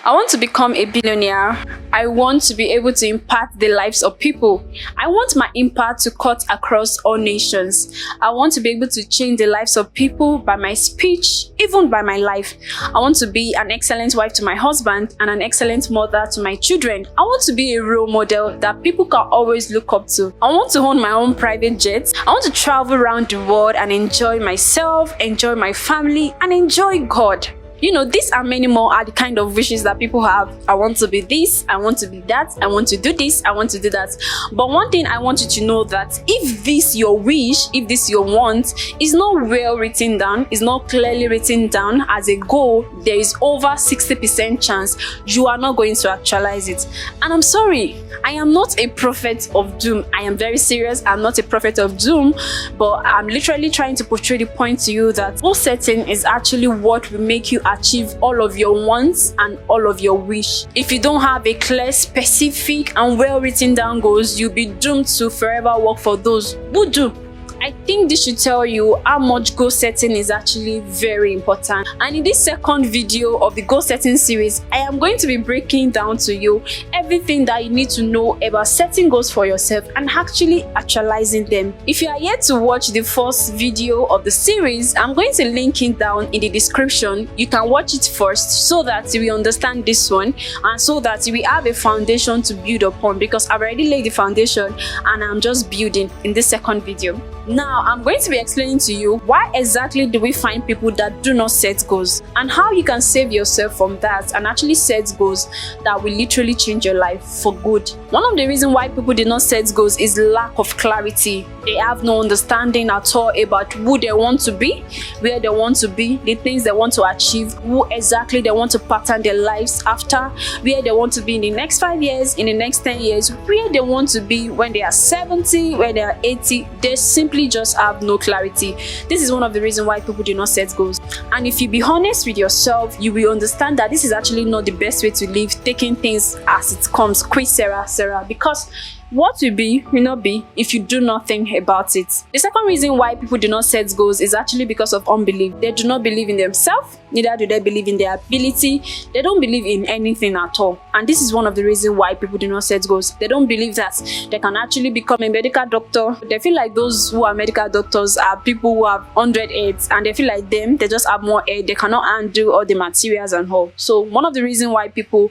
I want to become a billionaire. I want to be able to impact the lives of people. I want my impact to cut across all nations. I want to be able to change the lives of people by my speech, even by my life. I want to be an excellent wife to my husband and an excellent mother to my children. I want to be a role model that people can always look up to. I want to own my own private jet. I want to travel around the world and enjoy myself, enjoy my family, and enjoy God. You know, these and many more are the kind of wishes that people have. I want to be this, I want to be that, I want to do this, I want to do that. But one thing I want you to know, that if this your wish, if this your want is not well written down, is not clearly written down as a goal, there is over 60% chance you are not going to actualize it. And I'm sorry, I am not a prophet of doom. I am very serious. I'm not a prophet of doom, but I'm literally trying to portray the point to you that goal setting is actually what will make you achieve all of your wants and all of your wish. If you don't have a clear, specific and well written down goals, you'll be doomed to forever work for those who do. I think this should tell you how much goal setting is actually very important. And in this second video of the goal setting series, I am going to be breaking down to you everything that you need to know about setting goals for yourself and actually actualizing them. If you are yet to watch the first video of the series, I'm going to link it down in the description. You can watch it first so that we understand this one and so that we have a foundation to build upon, because I've already laid the foundation and I'm just building in this second video. Now, I'm going to be explaining to you why exactly do we find people that do not set goals and how you can save yourself from that and actually set goals that will literally change your life for good. One of the reasons why people do not set goals is lack of clarity. They have no understanding at all about who they want to be, where they want to be, the things they want to achieve, who exactly they want to pattern their lives after, where they want to be in the next 5 years, in the next 10 years, where they want to be when they are 70, when they are 80. They simply just have no clarity. This is one of the reasons why people do not set goals. And if you be honest with yourself, you will understand that this is actually not the best way to live, taking things as it comes. Quick, Sarah, because what will be will not be if you do nothing about it. The second reason why people do not set goals is actually because of unbelief. They do not believe in themselves, neither do they believe in their ability. They don't believe in anything at all. And this is one of the reasons why people do not set goals. They don't believe that they can actually become a medical doctor. They feel like those who are medical doctors are people who have 100 heads, and they feel like they just have more head. They cannot handle all the materials and all. So one of the reasons why people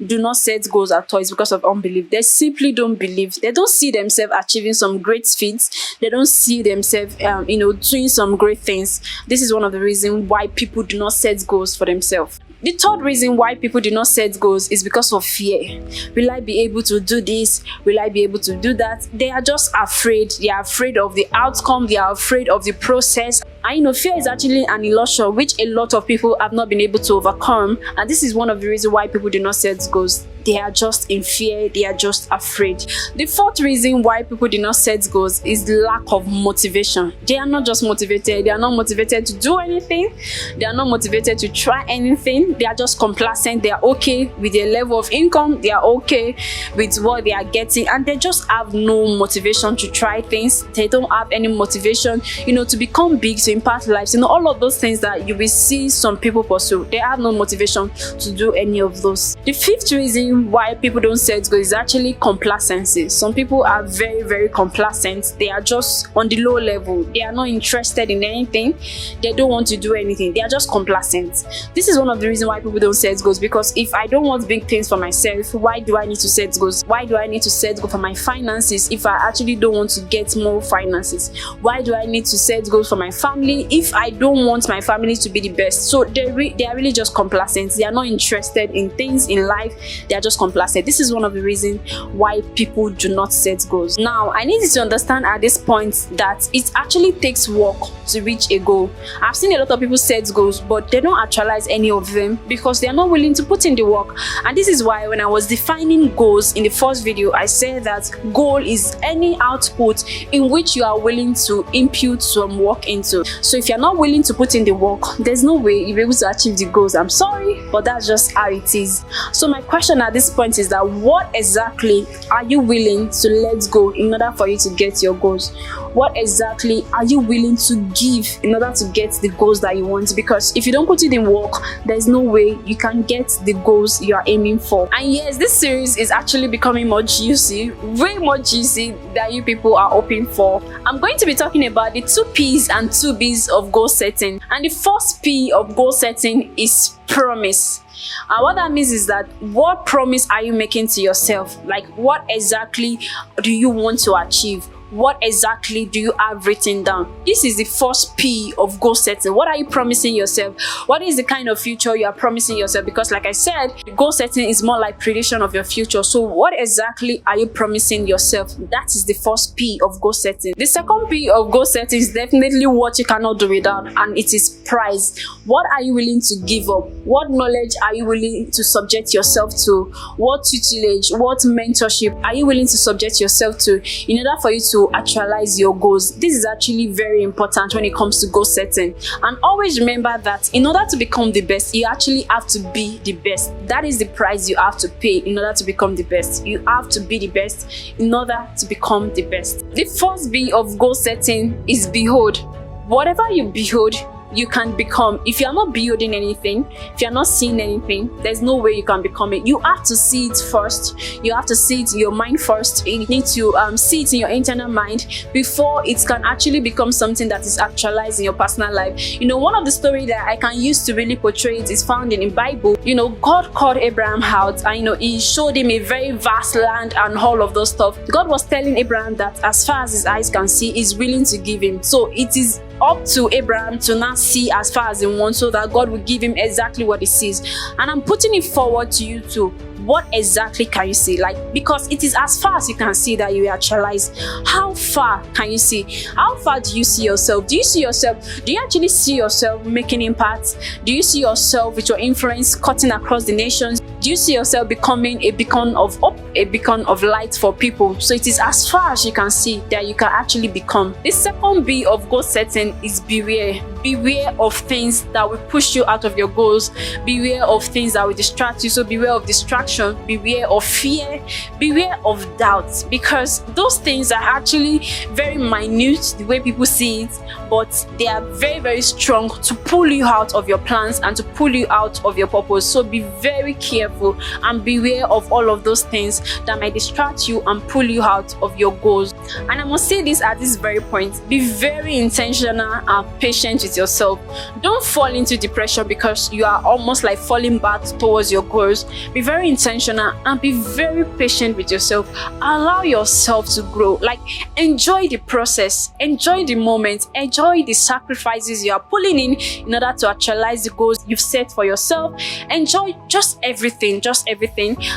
do not set goals at all is because of unbelief. They simply don't believe. They don't see themselves achieving some great feats. They don't see themselves, doing some great things. This is one of the reasons why people do not set goals for themselves. The third reason why people do not set goals is because of fear. Will I be able to do this? Will I be able to do that? They are just afraid. They are afraid of the outcome. They are afraid of the process. And fear is actually an illusion which a lot of people have not been able to overcome. And this is one of the reasons why people do not set goals. They are just in fear. They are just afraid. The fourth reason why people do not set goals is lack of motivation. They are not just motivated. They are not motivated to do anything. They are not motivated to try anything. They are just complacent. They are okay with their level of income. They are okay with what they are getting, and they just have no motivation to try things. They don't have any motivation, to become big, to impact lives. All of those things that you will see some people pursue. They have no motivation to do any of those. The fifth reason why people don't set goals is actually complacency. Some people are very, very complacent. They are just on the low level. They are not interested in anything. They don't want to do anything. They are just complacent. This is one of the reasons why people don't set goals, because if I don't want big things for myself, why do I need to set goals? Why do I need to set goals for my finances if I actually don't want to get more finances? Why do I need to set goals for my family if I don't want my family to be the best? So they are really just complacent. They are not interested in things in life. They are just complacent. This is one of the reasons why people do not set goals. Now, I need you to understand at this point that it actually takes work to reach a goal. I've seen a lot of people set goals, but they don't actualize any of them because they are not willing to put in the work. And this is why when I was defining goals in the first video, I said that goal is any output in which you are willing to impute some work into. So if you're not willing to put in the work, there's no way you'll be able to achieve the goals. I'm sorry, but that's just how it is. So my question at at this point is that what exactly are you willing to let go in order for you to get your goals? What exactly are you willing to give in order to get the goals that you want? Because if you don't put it in work, there's no way you can get the goals you are aiming for. And yes, this series is actually becoming more juicy, way more juicy than you people are hoping for. I'm going to be talking about the 2 P's and 2 B's of goal setting. And the first P of goal setting is promise. And what that means is that what promise are you making to yourself? Like, what exactly do you want to achieve? What exactly do you have written down? This is the first P of goal setting. What are you promising yourself? What is the kind of future you are promising yourself? Because like I said, goal setting is more like prediction of your future. So what exactly are you promising yourself? That is the first P of goal setting. The second P of goal setting is definitely what you cannot do without, and it is price. What are you willing to give up? What knowledge are you willing to subject yourself to? What tutelage, what mentorship are you willing to subject yourself to in order for you to actualize your goals? This is actually very important when it comes to goal setting. And always remember that in order to become the best, you actually have to be the best. That is the price you have to pay in order to become the best. You have to be the best in order to become the best. The first B of goal setting is behold. Whatever you behold, you can become. If you're not building anything, if you're not seeing anything, there's no way you can become it. You have to see it first. You have to see it in your mind first. You need to see it in your internal mind before it can actually become something that is actualized in your personal life. You know, one of the stories that I can use to really portray it is found in the Bible. You know, God called Abraham out, and he showed him a very vast land and all of those stuff. God was telling Abraham that as far as his eyes can see, he's willing to give him. So it is up to Abraham to not see as far as he wants, so that God will give him exactly what he sees. And I'm putting it forward to you too. What exactly can you see? Like, because it is as far as you can see that you actualize. How far can you see? How far do you see yourself? Do you see yourself? Do you actually see yourself making impact? Do you see yourself with your influence cutting across the nations? Do you see yourself becoming a beacon of hope, a beacon of light for people? So it is as far as you can see that you can actually become. The second B of goal setting is beware. Beware of things that will push you out of your goals. Beware of things that will distract you. So beware of distraction, beware of fear, beware of doubt, because those things are actually very minute the way people see it, but they are very, very strong to pull you out of your plans and to pull you out of your purpose. So be very careful and beware of all of those things that might distract you and pull you out of your goals. And I must say this at this very point: be very intentional and patient with yourself. Don't fall into depression because you are almost like falling back towards your goals. Be very intentional and be very patient with yourself. Allow yourself to grow. Like, enjoy the process, enjoy the moment, enjoy the sacrifices you are pulling in order to actualize the goals you've set for yourself. Enjoy just everything.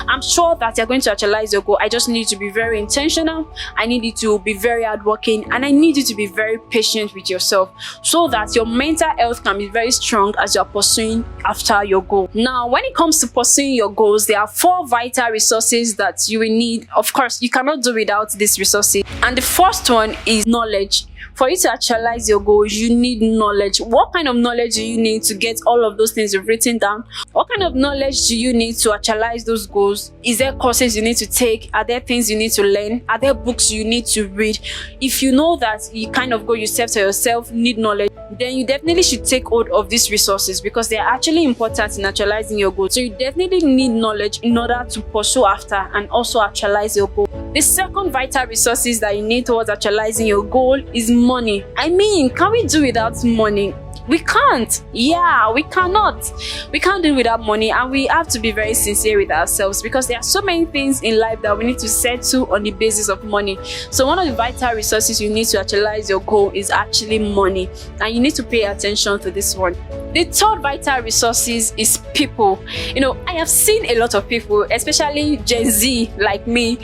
I'm sure that you're going to actualize your goal. I just need you to be very intentional. I need you to be very hardworking, and I need you to be very patient with yourself so that your mental health can be very strong as you're pursuing after your goal. Now, when it comes to pursuing your goals, there are 4 vital resources that you will need. Of course, you cannot do without these resources. And the first one is knowledge. For you to actualize your goals, you need knowledge. What kind of knowledge do you need to get all of those things you've written down? What kind of knowledge do you need to actualize those goals? Is there courses you need to take? Are there things you need to learn? Are there books you need to read? If you know that you kind of go yourself to yourself, need knowledge, then you definitely should take hold of these resources because they are actually important in actualizing your goals. So you definitely need knowledge in order to pursue after and also actualize your goal. The second vital resources that you need towards actualizing your goal is money. I mean, can we do without money? We can't. Yeah, we cannot. We can't do without money, and we have to be very sincere with ourselves because there are so many things in life that we need to settle on the basis of money. So one of the vital resources you need to actualize your goal is actually money, and you need to pay attention to this one. The third vital resources is people. You know, I have seen a lot of people, especially Gen Z like me,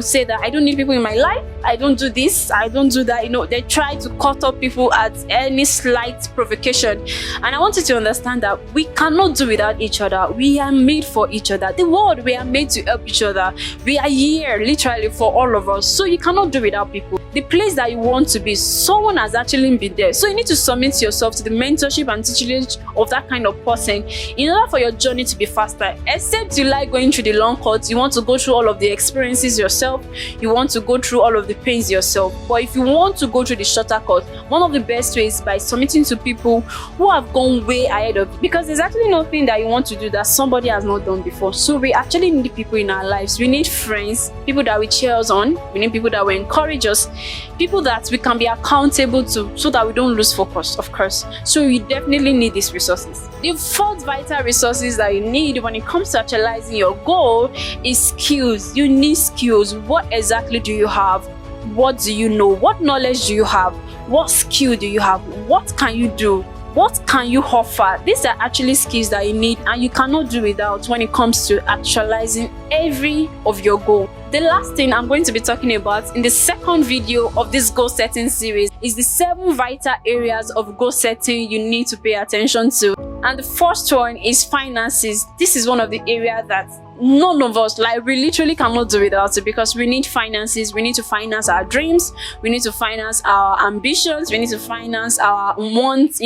say that I don't need people in my life. I don't do this, I don't do that. They try to cut off people at any slight provocation. And I want you to understand that we cannot do without each other. We are made for each other. The world, we are made to help each other. We are here literally for all of us. So you cannot do without people. the place that you want to be, someone has actually been there. So you need to submit yourself to the mentorship and tutelage of that kind of person in order for your journey to be faster. Except you like going through the long cuts, you want to go through all of the experiences yourself, you want to go through all of the pains yourself. But if you want to go through the shorter cut, one of the best ways is by submitting to people who have gone way ahead of you, because there's actually nothing that you want to do that somebody has not done before. So we actually need people in our lives. We need friends, people that will cheer us on, we need people that will encourage us, people that we can be accountable to, so that we don't lose focus, of course. So you definitely need these resources. The fourth vital resources that you need when it comes to actualizing your goal is skills. You need skills. What exactly do you have? What do you know? What knowledge do you have? What skill do you have? What can you do? What can you offer? These are actually skills that you need and you cannot do without when it comes to actualizing every of your goal. The last thing I'm going to be talking about in the second video of this goal setting series is the 7 vital areas of goal setting you need to pay attention to. And the first one is finances. This is one of the areas that none of us, like, we literally cannot do without it, because we need finances. We need to finance our dreams, we need to finance our ambitions, we need to finance our wants,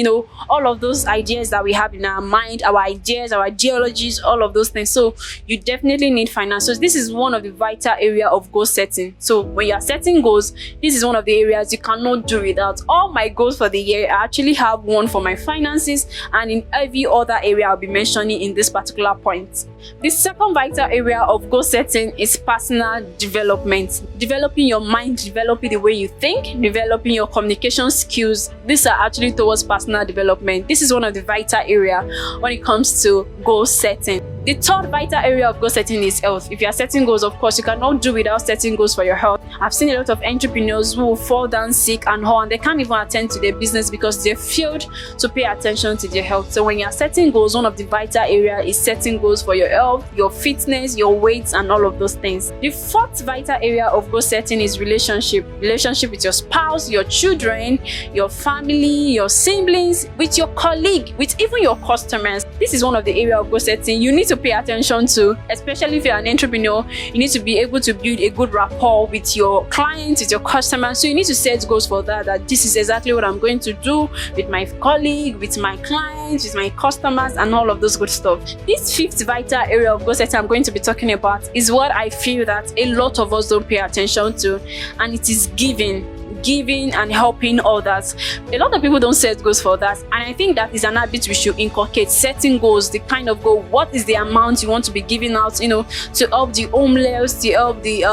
all of those ideas that we have in our mind, our ideas, our ideologies, all of those things. So you definitely need finance. So this is one of the vital area of goal setting. So when you are setting goals, this is one of the areas you cannot do without. All my goals for the year, I actually have one for my finances, and in every other area I'll be mentioning in this particular point. The second vital area of goal setting is personal development. Developing your mind, developing the way you think, developing your communication skills. These are actually towards personal development. This is one of the vital area when it comes to goal setting. The third vital area of goal setting is health. If you are setting goals, of course, you cannot do without setting goals for your health. I've seen a lot of entrepreneurs who will fall down sick and all, and they can't even attend to their business because they failed to pay attention to their health. So when you are setting goals, one of the vital area is setting goals for your health, your fitness, your weight, and all of those things. The fourth vital area of goal setting is relationship. Relationship with your spouse, your children, your family, your siblings, with your colleague, with even your customers. This is one of the area of goal setting you need to pay attention to, especially if you're an entrepreneur. You need to be able to build a good rapport with your clients, with your customers. So you need to set goals for that this is exactly what I'm going to do with my colleague, with my clients, with my customers, and all of those good stuff. This fifth vital area of goal setting I'm going to be talking about is what I feel that a lot of us don't pay attention to, and it is giving and helping others. A lot of people don't set goals for that, and I think that is an habit we should inculcate. Setting goals, the kind of goal, what is the amount you want to be giving out, to help the homeless, to help the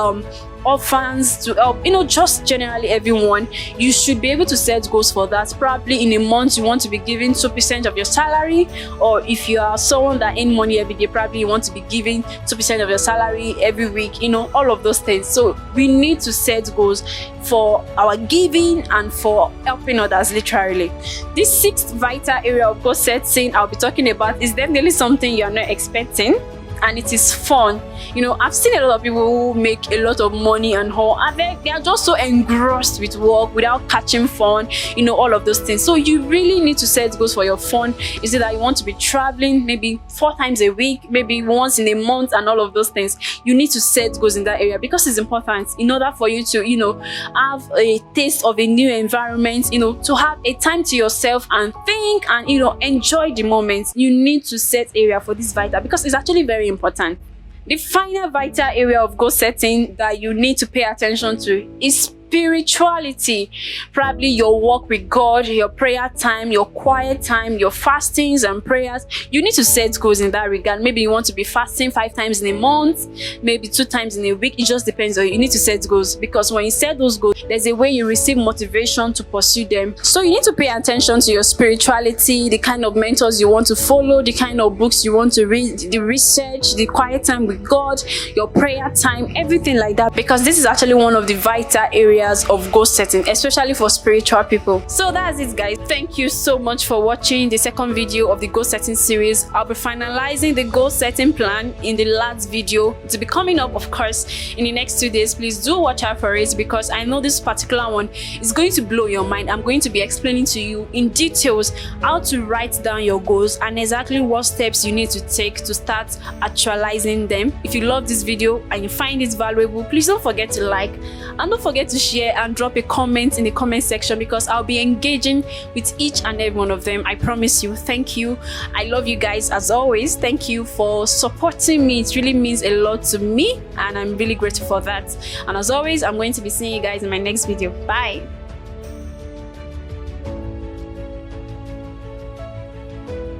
orphans, to help, just generally everyone. You should be able to set goals for that. Probably in a month you want to be giving 2% of your salary, or if you are someone that earns money every day, probably you want to be giving 2% of your salary every week, all of those things. So we need to set goals for our giving and for helping others, literally. This sixth vital area of goal setting I'll be talking about is definitely something you're not expecting, and it is fun. I've seen a lot of people who make a lot of money and all, and they are just so engrossed with work without catching fun, all of those things. So you really need to set goals for your fun. Is it that you want to be traveling maybe 4 times a week, maybe once in a month, and all of those things? You need to set goals in that area, because it's important in order for you to, have a taste of a new environment, to have a time to yourself and think and, enjoy the moment. You need to set area for this vital, because it's actually very important. The final vital area of goal setting that you need to pay attention to is spirituality. Probably your walk with God, your prayer time, your quiet time, your fastings and prayers. You need to set goals in that regard. Maybe you want to be fasting 5 times in a month, maybe 2 times in a week. It just depends on you. You need to set goals, because when you set those goals, there's a way you receive motivation to pursue them. So you need to pay attention to your spirituality, the kind of mentors you want to follow, the kind of books you want to read, the research, the quiet time with God, your prayer time, everything like that, because this is actually one of the vital areas of goal setting, especially for spiritual people. So that's it, guys. Thank you so much for watching the second video of the goal setting series. I'll be finalizing the goal setting plan in the last video to be coming up, of course, in the next 2 days. Please do watch out for it, because I know this particular one is going to blow your mind. I'm going to be explaining to you in details how to write down your goals and exactly what steps you need to take to start actualizing them. If you love this video and you find it valuable, please don't forget to like, and don't forget to share share, and drop a comment in the comment section, because I'll be engaging with each and every one of them. I promise you. Thank you. I love you guys as always. Thank you for supporting me. It really means a lot to me, and I'm really grateful for that. And as always, I'm going to be seeing you guys in my next video. Bye.